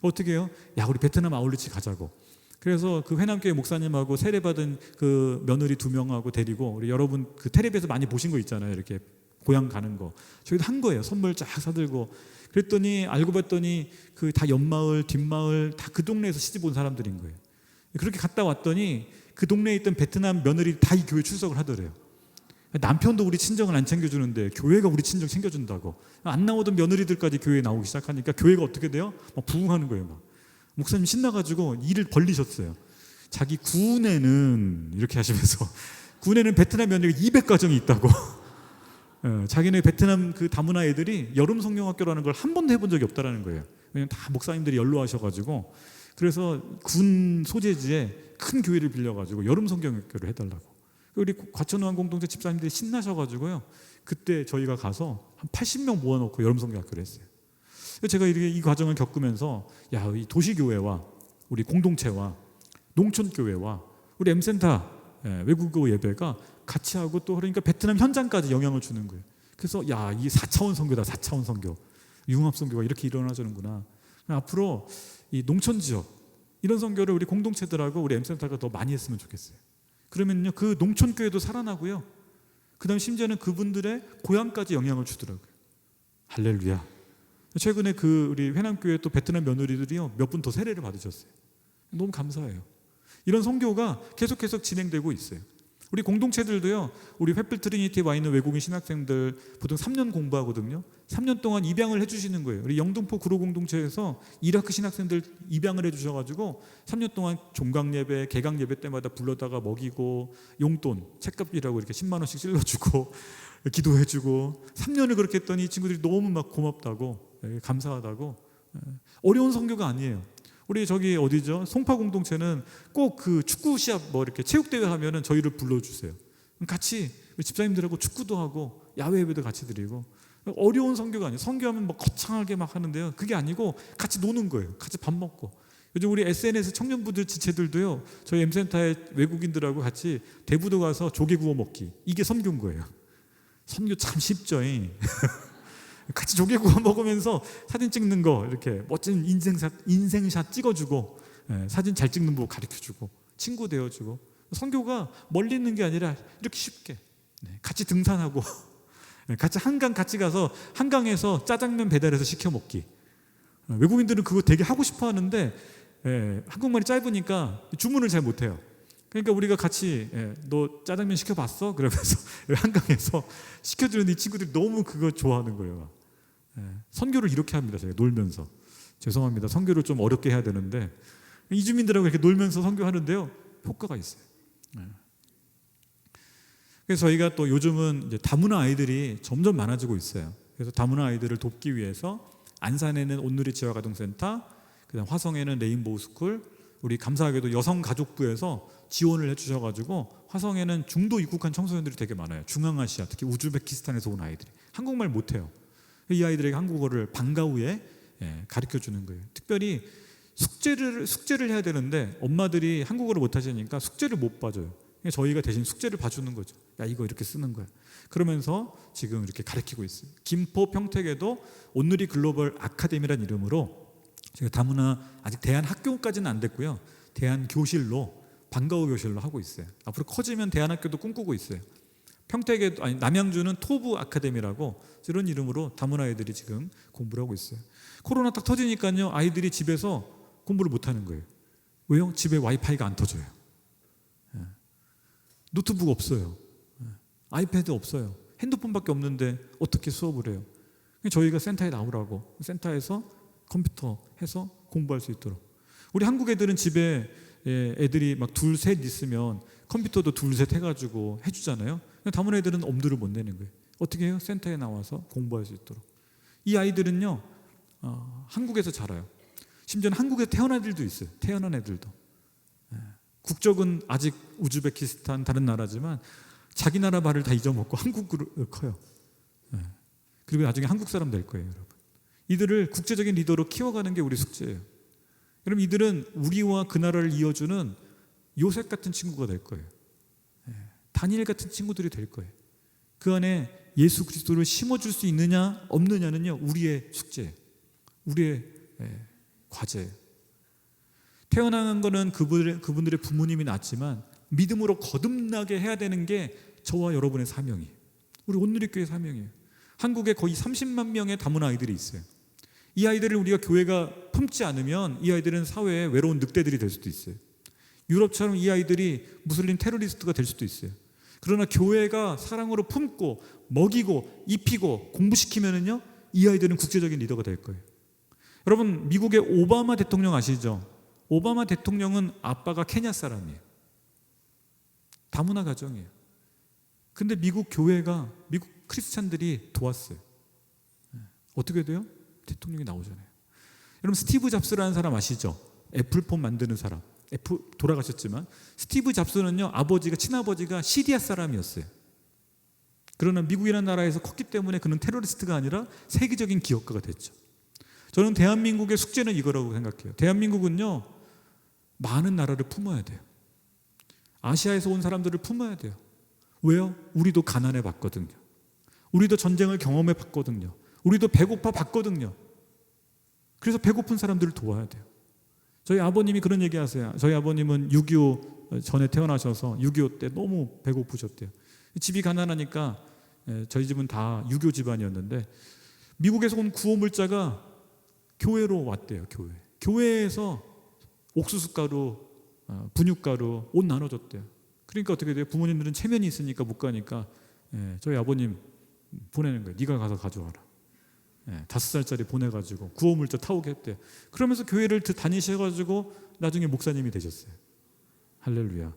어떻게 해요? 야, 우리 베트남 아울리치 가자고. 그래서 그 회남교회 목사님하고 세례받은 그 며느리 2명하고 데리고, 우리 여러분 그 텔레비에서 많이 보신 거 있잖아요. 이렇게 고향 가는 거. 저희도 한 거예요. 선물 쫙 사들고. 그랬더니 알고 봤더니 그 다 옆마을 뒷마을 다 그 동네에서 시집 온 사람들인 거예요. 그렇게 갔다 왔더니 그 동네에 있던 베트남 며느리 다 이 교회 출석을 하더래요. 남편도 우리 친정을 안 챙겨주는데 교회가 우리 친정 챙겨준다고. 안 나오던 며느리들까지 교회에 나오기 시작하니까 교회가 어떻게 돼요? 막 부흥하는 거예요. 막. 목사님 신나가지고 일을 벌리셨어요. 자기 구내는 이렇게 하시면서 구내는 베트남 며느리가 200가정이 있다고. 자기네 베트남 그 다문화 애들이 여름 성경학교라는 걸 한 번도 해본 적이 없다라는 거예요. 왜냐면 다 목사님들이 연로하셔가지고. 그래서 군 소재지에 큰 교회를 빌려가지고 여름 성경학교를 해달라고. 우리 과천의원 공동체 집사님들이 신나셔가지고요. 그때 저희가 가서 한 80명 모아놓고 여름 성경학교를 했어요. 제가 이렇게 이 과정을 겪으면서 이 도시교회와 우리 공동체와 농촌교회와 우리 M센터 외국어 예배가 같이 하고, 또 그러니까 베트남 현장까지 영향을 주는 거예요. 그래서 이 4차원 선교다. 4차원 선교, 융합 선교가 이렇게 일어나주는구나. 앞으로 이 농촌 지역 이런 선교를 우리 공동체들하고 우리 M센터가 더 많이 했으면 좋겠어요. 그러면요 그 농촌교회도 살아나고요. 그다음 심지어는 그분들의 고향까지 영향을 주더라고요. 할렐루야. 최근에 그 우리 회남교회 또 베트남 며느리들이요 몇 분 더 세례를 받으셨어요. 너무 감사해요. 이런 선교가 계속 진행되고 있어요. 우리 공동체들도요, 우리 횃불 트리니티에 와 있는 외국인 신학생들 보통 3년 공부하거든요. 3년 동안 입양을 해주시는 거예요. 우리 영등포 구로 공동체에서 이라크 신학생들 입양을 해주셔가지고 3년 동안 종강 예배, 개강 예배 때마다 불러다가 먹이고 용돈, 책값이라고 이렇게 10만 원씩 찔러주고 기도해주고 3년을 그렇게 했더니 이 친구들이 너무 막 고맙다고, 감사하다고. 어려운 선교가 아니에요. 우리 저기 어디죠? 송파 공동체는 꼭 그 축구 시합 뭐 이렇게 체육대회 하면은 저희를 불러주세요. 같이 집사님들하고 축구도 하고 야외 예배도 같이 드리고. 어려운 선교가 아니에요. 선교하면 뭐 거창하게 막 하는데요. 그게 아니고 같이 노는 거예요. 같이 밥 먹고. 요즘 우리 SNS 청년부들 지체들도요, 저희 M센터의 외국인들하고 같이 대부도 가서 조개 구워 먹기. 이게 선교인 거예요. 선교 참 쉽죠. 같이 조개 구워 먹으면서 사진 찍는 거, 이렇게 멋진 인생샷 찍어주고, 사진 잘 찍는 법 가르쳐주고, 친구 되어주고. 선교가 멀리 있는 게 아니라 이렇게 쉽게 같이 등산하고 같이 한강 같이 가서 한강에서 짜장면 배달해서 시켜 먹기. 외국인들은 그거 되게 하고 싶어 하는데 한국말이 짧으니까 주문을 잘 못해요. 그러니까 우리가 같이 너 짜장면 시켜봤어? 그러면서 한강에서 시켜주는 이 친구들이 너무 그거 좋아하는 거예요. 선교를 이렇게 합니다. 제가 놀면서. 죄송합니다. 선교를 좀 어렵게 해야 되는데 이주민들하고 이렇게 놀면서 선교하는데요, 효과가 있어요. 그래서 저희가 또 요즘은 이제 다문화 아이들이 점점 많아지고 있어요. 그래서 다문화 아이들을 돕기 위해서 안산에는 온누리 지화가정센터, 그다음 화성에는 레인보우 스쿨, 우리 감사하게도 여성가족부에서 지원을 해주셔가지고 화성에는 중도 입국한 청소년들이 되게 많아요. 중앙아시아, 특히 우즈베키스탄에서 온 아이들이 한국말 못해요. 이 아이들에게 한국어를 방과 후에 가르쳐주는 거예요. 특별히 숙제를 해야 되는데 엄마들이 한국어를 못하시니까 숙제를 못 봐줘요. 저희가 대신 숙제를 봐주는 거죠. 야, 이거 이렇게 쓰는 거야. 그러면서 지금 이렇게 가르치고 있어요. 김포 평택에도 온누리 글로벌 아카데미라는 이름으로 제가 다문화 아직 대안학교까지는 안 됐고요. 대안교실로, 방과후 교실로 하고 있어요. 앞으로 커지면 대안학교도 꿈꾸고 있어요. 평택에, 아니 남양주는 토부 아카데미라고 이런 이름으로 다문화 아이들이 지금 공부를 하고 있어요. 코로나 딱 터지니까요, 아이들이 집에서 공부를 못 하는 거예요. 왜요? 집에 와이파이가 안 터져요. 노트북 없어요. 아이패드 없어요. 핸드폰밖에 없는데 어떻게 수업을 해요? 저희가 센터에 나오라고, 센터에서 컴퓨터 해서 공부할 수 있도록. 우리 한국 애들은 집에 애들이 막 둘, 셋 있으면 컴퓨터도 둘, 셋 해가지고 해주잖아요. 다문화 애들은 엄두를 못 내는 거예요. 어떻게 해요? 센터에 나와서 공부할 수 있도록. 이 아이들은요, 한국에서 자라요. 심지어는 한국에 태어난 애들도 있어요. 태어난 애들도. 국적은 아직 우즈베키스탄 다른 나라지만 자기 나라 말을 다 잊어먹고 한국으로 커요. 그리고 나중에 한국 사람 될 거예요, 여러분. 이들을 국제적인 리더로 키워가는 게 우리 숙제예요. 여러분, 이들은 우리와 그 나라를 이어주는 요셉 같은 친구가 될 거예요. 다니엘 같은 친구들이 될 거예요. 그 안에 예수 그리스도를 심어줄 수 있느냐 없느냐는요, 우리의 숙제예요. 우리의 과제예요. 태어난 거는 그분들의 부모님이 낳았지만 믿음으로 거듭나게 해야 되는 게 저와 여러분의 사명이에요. 우리 온누리교회 사명이에요. 한국에 거의 30만 명의 다문화 아이들이 있어요. 이 아이들을 우리가 교회가 품지 않으면 이 아이들은 사회에 외로운 늑대들이 될 수도 있어요. 유럽처럼 이 아이들이 무슬림 테러리스트가 될 수도 있어요. 그러나 교회가 사랑으로 품고 먹이고 입히고 공부시키면은요, 이 아이들은 국제적인 리더가 될 거예요. 여러분, 미국의 오바마 대통령 아시죠? 오바마 대통령은 아빠가 케냐 사람이에요. 다문화 가정이에요. 근데 미국 교회가, 미국 크리스찬들이 도왔어요. 어떻게 돼요? 대통령이 나오잖아요. 여러분, 스티브 잡스라는 사람 아시죠? 애플폰 만드는 사람. 애플 돌아가셨지만 스티브 잡스는요, 아버지가, 친아버지가 시리아 사람이었어요. 그러나 미국이라는 나라에서 컸기 때문에 그는 테러리스트가 아니라 세계적인 기업가가 됐죠. 저는 대한민국의 숙제는 이거라고 생각해요. 대한민국은요, 많은 나라를 품어야 돼요. 아시아에서 온 사람들을 품어야 돼요. 왜요? 우리도 가난해 봤거든요. 우리도 전쟁을 경험해 봤거든요. 우리도 배고파 봤거든요. 그래서 배고픈 사람들을 도와야 돼요. 저희 아버님이 그런 얘기 하세요. 저희 아버님은 6.25 전에 태어나셔서 6.25 때 너무 배고프셨대요. 집이 가난하니까, 저희 집은 다 유교 집안이었는데 미국에서 온 구호물자가 교회로 왔대요. 교회에서 옥수수가루, 분유가루, 옷 나눠줬대요. 그러니까 어떻게 돼요? 부모님들은 체면이 있으니까 못 가니까 저희 아버님 보내는 거예요. 네가 가서 가져와라. 5살짜리 보내가지고 구호물자 타오게 했대요. 그러면서 교회를 다니셔가지고 나중에 목사님이 되셨어요. 할렐루야.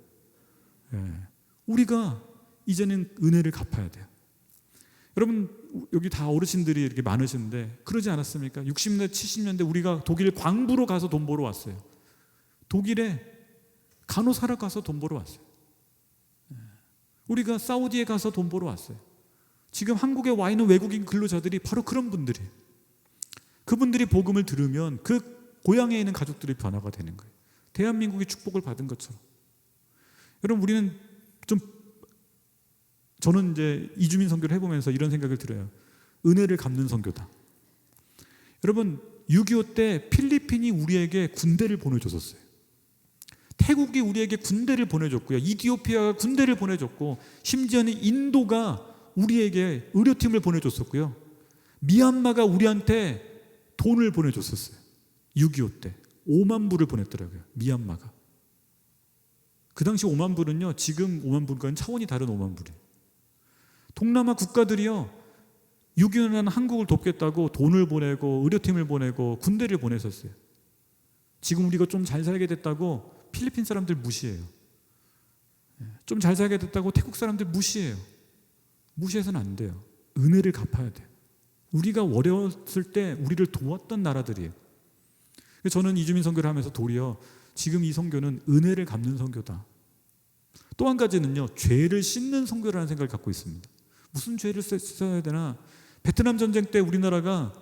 우리가 이제는 은혜를 갚아야 돼요. 여러분 여기 다 어르신들이 이렇게 많으신데 그러지 않았습니까? 60년대 70년대 우리가 독일 광부로 가서 돈 벌어 왔어요. 독일에 간호사로 가서 돈 벌어 왔어요. 우리가 사우디에 가서 돈 벌어 왔어요. 지금 한국에 와 있는 외국인 근로자들이 바로 그런 분들이에요. 그분들이 복음을 들으면 그 고향에 있는 가족들이 변화가 되는 거예요. 대한민국의 축복을 받은 것처럼. 여러분 우리는 저는 이제 이주민 선교를 해보면서 이런 생각을 들어요. 은혜를 갚는 선교다. 여러분 6.25 때 필리핀이 우리에게 군대를 보내줬었어요. 태국이 우리에게 군대를 보내줬고요. 이디오피아가 군대를 보내줬고 심지어는 인도가 우리에게 의료팀을 보내줬었고요. 미얀마가 우리한테 돈을 보내줬었어요. 6.25 때 5만 불을 보냈더라고요. 미얀마가. 그 당시 5만 불은요 지금 5만 불과는 차원이 다른 5만 불이에요. 동남아 국가들이요 6.25는 한국을 돕겠다고 돈을 보내고 의료팀을 보내고 군대를 보냈었어요. 지금 우리가 좀 잘 살게 됐다고 필리핀 사람들 무시해요. 좀 잘 살게 됐다고 태국 사람들 무시해요. 무시해서는 안 돼요. 은혜를 갚아야 돼요. 우리가 어려웠을 때 우리를 도왔던 나라들이에요. 저는 이주민 선교를 하면서 도리어 지금 이 선교는 은혜를 갚는 선교다. 또 한 가지는요 죄를 씻는 선교라는 생각을 갖고 있습니다. 무슨 죄를 씻어야 되나? 베트남 전쟁 때 우리나라가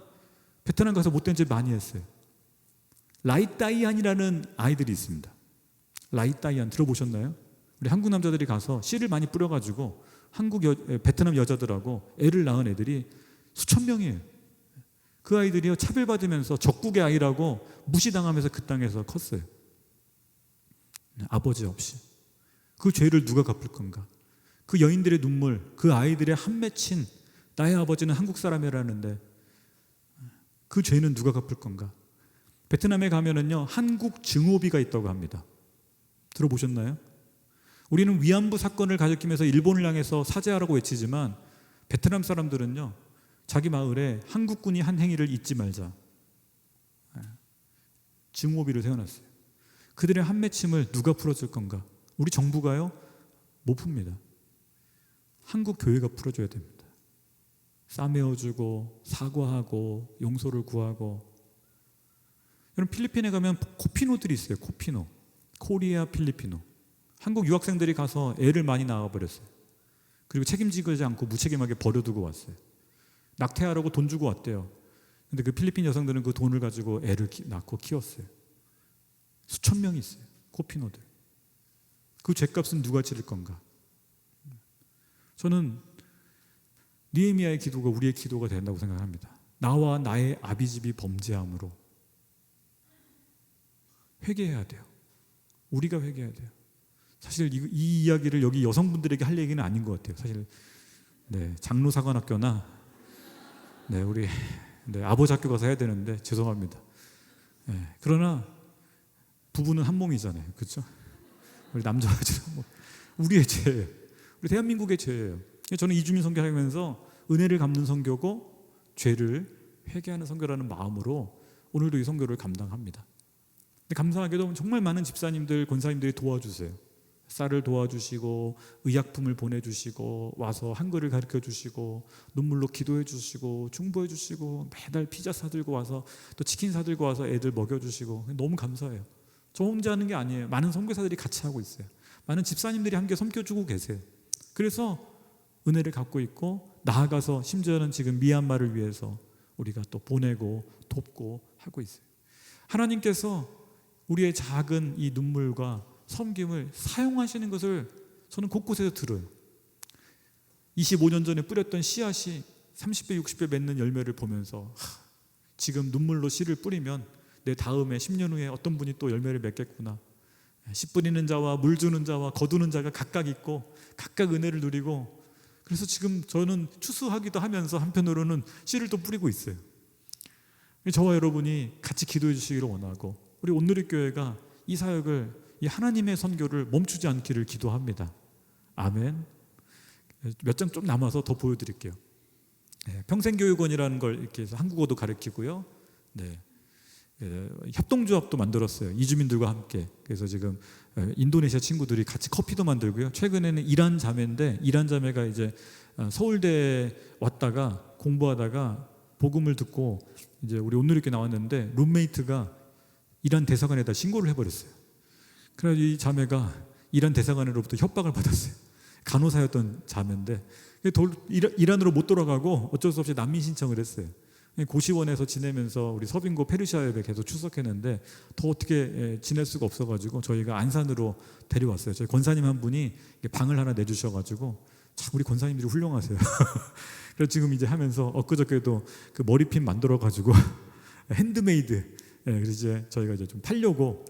베트남 가서 못된 짓 많이 했어요. 라이따이안이라는 아이들이 있습니다. 라이따이안 들어보셨나요? 우리 한국 남자들이 가서 씨를 많이 뿌려가지고 베트남 여자들하고 애를 낳은 애들이 수천 명이에요. 그 아이들이요 차별받으면서 적국의 아이라고 무시당하면서 그 땅에서 컸어요. 아버지 없이. 그 죄를 누가 갚을 건가? 그 여인들의 눈물, 그 아이들의 한 맺힌 나의 아버지는 한국 사람이라는데 그 죄는 누가 갚을 건가? 베트남에 가면은요 한국 증오비가 있다고 합니다. 들어보셨나요? 우리는 위안부 사건을 가리키면서 일본을 향해서 사죄하라고 외치지만 베트남 사람들은요 자기 마을에 한국군이 한 행위를 잊지 말자 증오비를 세워놨어요. 그들의 한 맺힘을 누가 풀어줄 건가? 우리 정부가요 못 풉니다. 한국 교회가 풀어줘야 됩니다. 싸매어주고 사과하고 용서를 구하고. 여러분 필리핀에 가면 코피노들이 있어요. 코피노, 코리아 필리피노. 한국 유학생들이 가서 애를 많이 낳아버렸어요. 그리고 책임지지 않고 무책임하게 버려두고 왔어요. 낙태하라고 돈 주고 왔대요. 근데 그 필리핀 여성들은 그 돈을 가지고 애를 낳고 키웠어요. 수천 명이 있어요. 코피노들. 그 죄값은 누가 치를 건가? 저는 느헤미야의 기도가 우리의 기도가 된다고 생각합니다. 나와 나의 아비집이 범죄함으로 회개해야 돼요. 우리가 회개해야 돼요. 사실 이 이야기를 여기 여성분들에게 할 얘기는 아닌 것 같아요. 사실 장로사관학교나 우리 아버지 학교 가서 해야 되는데 죄송합니다. 그러나 부부는 한 몸이잖아요, 그렇죠? 우리 남자와 여자 우리의 죄예요. 우리 대한민국의 죄예요. 저는 이주민 선교하면서 은혜를 갚는 선교고 죄를 회개하는 선교라는 마음으로 오늘도 이 선교를 감당합니다. 근데 감사하게도 정말 많은 집사님들, 권사님들이 도와주세요. 쌀을 도와주시고 의약품을 보내주시고 와서 한글을 가르쳐주시고 눈물로 기도해주시고 중보해주시고 매달 피자 사들고 와서 또 치킨 사들고 와서 애들 먹여주시고 너무 감사해요. 저 혼자 하는 게 아니에요. 많은 선교사들이 같이 하고 있어요. 많은 집사님들이 함께 섬겨주고 계세요. 그래서 은혜를 갖고 있고 나아가서 심지어는 지금 미얀마를 위해서 우리가 또 보내고 돕고 하고 있어요. 하나님께서 우리의 작은 이 눈물과 섬김을 사용하시는 것을 저는 곳곳에서 들어요. 25년 전에 뿌렸던 씨앗이 30배 60배 맺는 열매를 보면서 지금 눈물로 씨를 뿌리면 내 다음에 10년 후에 어떤 분이 또 열매를 맺겠구나. 씨 뿌리는 자와 물 주는 자와 거두는 자가 각각 있고 각각 은혜를 누리고, 그래서 지금 저는 추수하기도 하면서 한편으로는 씨를 또 뿌리고 있어요. 저와 여러분이 같이 기도해 주시기를 원하고 우리 온누리교회가 이 사역을, 이 하나님의 선교를 멈추지 않기를 기도합니다. 아멘. 몇 장 좀 남아서 더 보여드릴게요. 평생교육원이라는 걸 이렇게 해서 한국어도 가르치고요. 네. 협동조합도 만들었어요. 이주민들과 함께. 그래서 지금 인도네시아 친구들이 같이 커피도 만들고요. 최근에는 이란 자매인데, 이란 자매가 이제 서울대에 왔다가 공부하다가 복음을 듣고 이제 우리 온누리교회 나왔는데 룸메이트가 이란 대사관에다 신고를 해버렸어요. 그래서 이 자매가 이란 대사관으로부터 협박을 받았어요. 간호사였던 자매인데 이란으로 못 돌아가고 어쩔 수 없이 난민 신청을 했어요. 고시원에서 지내면서 우리 서빙고 페르시아협에 계속 출석했는데 더 어떻게 지낼 수가 없어가지고 저희가 안산으로 데려왔어요. 저희 권사님 한 분이 방을 하나 내주셔가지고 참 우리 권사님들이 훌륭하세요. 그래서 지금 이제 하면서 엊그저께도 그 머리핀 만들어가지고 핸드메이드, 그래서 이제 저희가 이제 좀 팔려고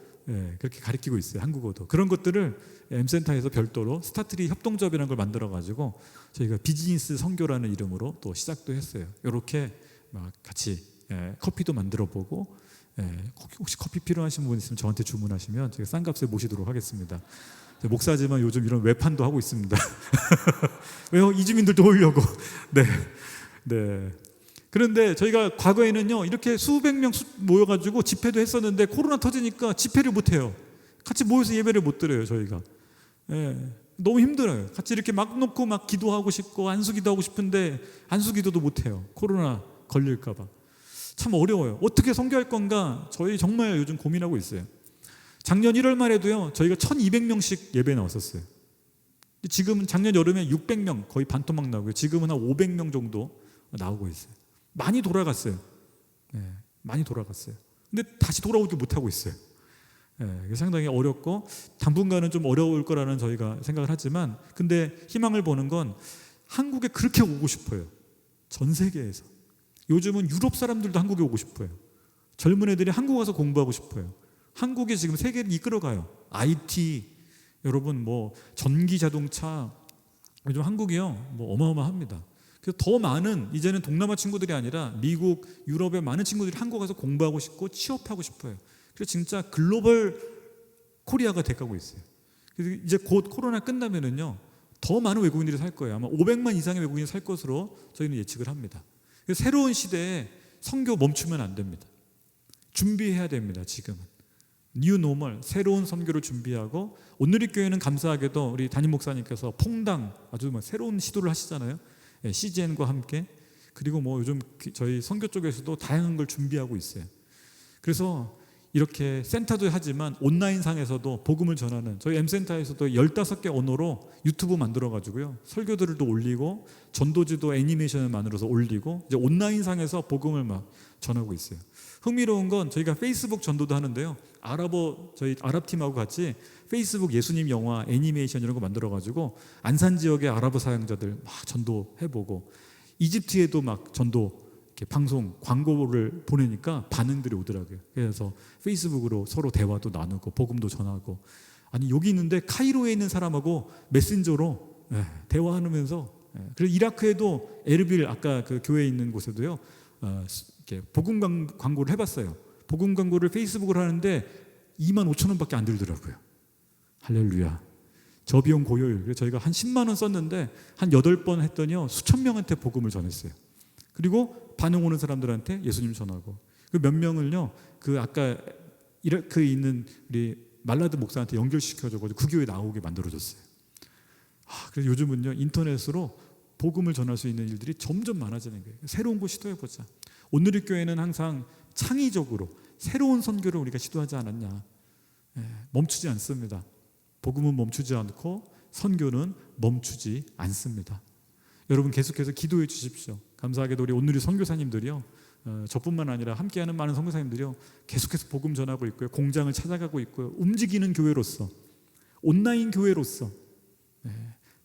그렇게 가르치고 있어요. 한국어도. 그런 것들을 M센터에서 별도로 스타트리 협동조합이라는 걸 만들어가지고 저희가 비즈니스 선교라는 이름으로 또 시작도 했어요. 이렇게 막 같이 커피도 만들어보고, 혹시 커피 필요하신 분 있으면 저한테 주문하시면 제가 싼 값에 모시도록 하겠습니다. 목사지만 요즘 이런 외판도 하고 있습니다. 왜요? 이주민들도 오려고. 네. 그런데 저희가 과거에는요 이렇게 수백 명 모여가지고 집회도 했었는데 코로나 터지니까 집회를 못 해요. 같이 모여서 예배를 못 드려요 저희가. 너무 힘들어요. 같이 이렇게 막 놓고 막 기도하고 싶고 안수기도 하고 싶은데 안수기도도 못 해요. 코로나 걸릴까봐. 참 어려워요. 어떻게 선교할 건가 저희 정말 요즘 고민하고 있어요. 작년 1월 말에도요 저희가 1200명씩 예배 나왔었어요. 지금은 작년 여름에 600명 거의 반토막 나오고요. 지금은 한 500명 정도 나오고 있어요. 많이 돌아갔어요. 많이 돌아갔어요. 근데 다시 돌아오지 못하고 있어요. 상당히 어렵고 당분간은 좀 어려울 거라는 저희가 생각을 하지만, 근데 희망을 보는 건 한국에 그렇게 오고 싶어요. 전 세계에서. 요즘은 유럽 사람들도 한국에 오고 싶어요. 젊은 애들이 한국 와서 공부하고 싶어요. 한국이 지금 세계를 이끌어가요. IT, 여러분 뭐 전기 자동차, 요즘 한국이요 뭐 어마어마합니다. 그래서 더 많은 이제는 동남아 친구들이 아니라 미국, 유럽의 많은 친구들이 한국 와서 공부하고 싶고 취업하고 싶어요. 그래서 진짜 글로벌 코리아가 돼가고 있어요. 그래서 이제 곧 코로나 끝나면은요 더 많은 외국인들이 살 거예요. 아마 500만 이상의 외국인이 살 것으로 저희는 예측을 합니다. 그래서 새로운 시대에 선교 멈추면 안 됩니다. 준비해야 됩니다. 지금은 뉴 노멀, 새로운 선교를 준비하고, 온누리교회는 감사하게도 우리 담임 목사님께서 퐁당 아주 새로운 시도를 하시잖아요. CGN과 함께. 그리고 뭐 요즘 저희 선교 쪽에서도 다양한 걸 준비하고 있어요. 그래서 이렇게 센터도 하지만 온라인상에서도 복음을 전하는, 저희 M센터에서도 15개 언어로 유튜브 만들어가지고요 설교들도 올리고 전도지도 애니메이션을 만들어서 올리고 이제 온라인상에서 복음을 막 전하고 있어요. 흥미로운 건 저희가 페이스북 전도도 하는데요, 저희 아랍팀하고 같이 페이스북 예수님 영화 애니메이션 이런 거 만들어가지고 안산 지역의 아랍어 사용자들 막 전도해보고, 이집트에도 막 전도 이렇게 방송 광고를 보내니까 반응들이 오더라고요. 그래서 페이스북으로 서로 대화도 나누고 복음도 전하고, 아니 여기 있는데 카이로에 있는 사람하고 메신저로 대화하면서, 그리고 이라크에도 에르빌 아까 그 교회에 있는 곳에도요 이렇게 복음 광고를 해봤어요. 복음 광고를 페이스북으로 하는데 25,000원밖에 안 들더라고요. 할렐루야. 저비용 고효율. 그래서 저희가 한 10만 원 썼는데 한 8번 했더니요 수천 명한테 복음을 전했어요. 그리고 반응 오는 사람들한테 예수님 전하고, 그 몇 명을요 그 아까 이라크에 있는 우리 말라드 목사한테 연결시켜줘가지고 그 교회 나오게 만들어줬어요. 그래서 요즘은요 인터넷으로 복음을 전할 수 있는 일들이 점점 많아지는 거예요. 새로운 거 시도해보자. 온누리교회는 항상 창의적으로 새로운 선교를 우리가 시도하지 않았냐. 멈추지 않습니다. 복음은 멈추지 않고 선교는 멈추지 않습니다. 여러분 계속해서 기도해 주십시오. 감사하게도 우리 온누리 선교사님들이요 저뿐만 아니라 함께하는 많은 선교사님들이요 계속해서 복음 전하고 있고요, 공장을 찾아가고 있고요, 움직이는 교회로서, 온라인 교회로서,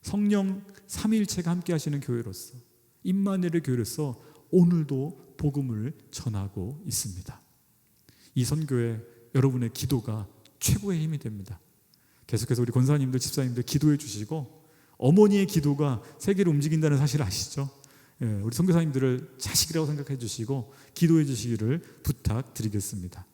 성령 삼위일체가 함께 하시는 교회로서, 임마누엘의 교회로서 오늘도 복음을 전하고 있습니다. 이 선교에 여러분의 기도가 최고의 힘이 됩니다. 계속해서 우리 권사님들, 집사님들 기도해 주시고, 어머니의 기도가 세계를 움직인다는 사실 아시죠? 우리 선교사님들을 자식이라고 생각해 주시고 기도해 주시기를 부탁드리겠습니다.